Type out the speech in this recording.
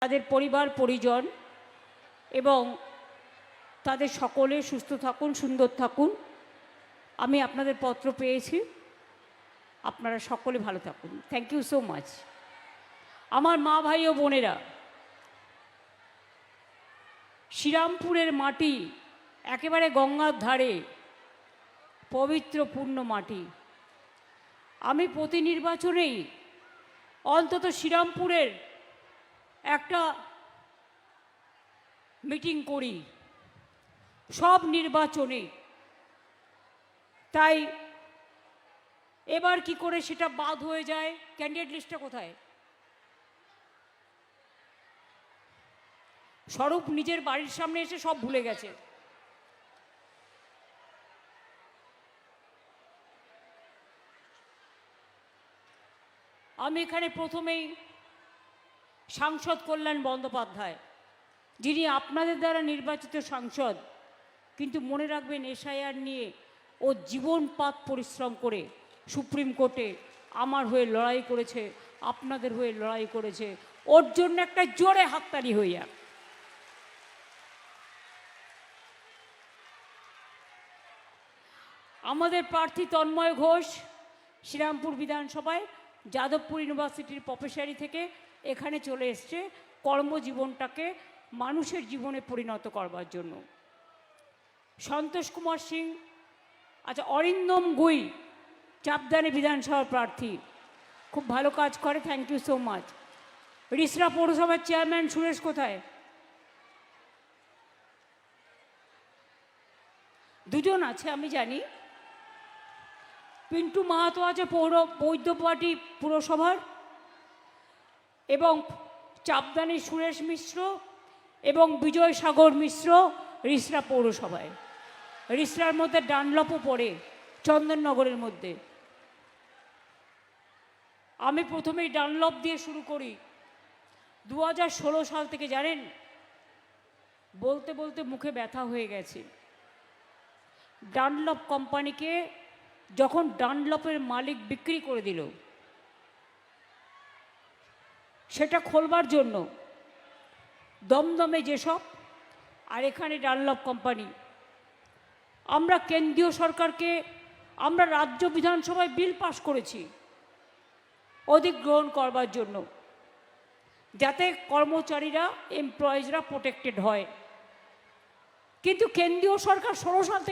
তাদের পরিবার পরিজন এবং তাদের সকলে সুস্থ থাকুন, সুন্দর থাকুন। আমি আপনাদের পত্র পেয়েছি, আপনারা সকলে ভালো থাকুন। Thank you so much. আমার মা ভাই ও বোনেরা, শ্রীরামপুরের মাটি একেবারে গঙ্গার ধারে, পবিত্র পূর্ণ মাটি। আমি প্রতি নির্বাচনেই অন্তত শ্রীরামপুরের একটা মিটিং করি, সব নির্বাচনে। তাই এবার কি করে সেটা বাদ হয়ে যায়? ক্যান্ডিডেট লিস্টটা কোথায়? স্বরূপ নিজের বাড়ির সামনে এসে সব ভুলে গেছে। আমি এখানে প্রথমেই সাংসদ কল্যাণ বন্দ্যোপাধ্যায়, যিনি আপনাদের দ্বারা নির্বাচিত সাংসদ, কিন্তু মনে রাখবেন এসআইআর নিয়ে ও জীবনপাত পরিশ্রম করে সুপ্রিম কোর্টে আমার হয়ে লড়াই করেছে, আপনাদের হয়ে লড়াই করেছে। ওর জন্য একটা জোরে হাততালি হয়ে যাক। আমাদের প্রার্থী তন্ময় ঘোষ শ্রীরামপুর বিধানসভায় যাদবপুর ইউনিভার্সিটির প্রফেসরি থেকে এখানে চলে এসছে কর্মজীবনটাকে মানুষের জীবনে পরিণত করবার জন্য। সন্তোষ কুমার সিং, আচ্ছা, অরিন্দম গুই চাপদানি বিধানসভার প্রার্থী, খুব ভালো কাজ করে, thank you so much. Rishra পৌরসভার চেয়ারম্যান সুরেশ কোথায়? দুজন আছে আমি জানি। পিন্টু মাহাতো আছে বৈদ্যবাটি পুরসভার, এবং চাপদানি সুরেশ মিশ্র এবং বিজয় সাগর মিশ্র রিসরা পৌরসভায়। রিসরার মধ্যে ডানলপও পড়ে, চন্দননগরের মধ্যে। আমি প্রথমেই ডানলপ দিয়ে শুরু করি। 2016 সাল থেকে, জানেন, বলতে বলতে মুখে ব্যথা হয়ে গেছে। ডানলপ কোম্পানিকে যখন ডানলপের মালিক বিক্রি করে দিল, সেটা খোলবার জন্য দমদমে যেসব, আর এখানে ডানলপ কোম্পানি, আমরা কেন্দ্রীয় সরকারকে, আমরা রাজ্য বিধানসভায় বিল পাশ করেছি অধিগ্রহণ করবার জন্য, যাতে কর্মচারীরা, এমপ্লয়িজরা প্রোটেক্টেড হয়। কিন্তু কেন্দ্রীয় সরকার 16 সাল থেকে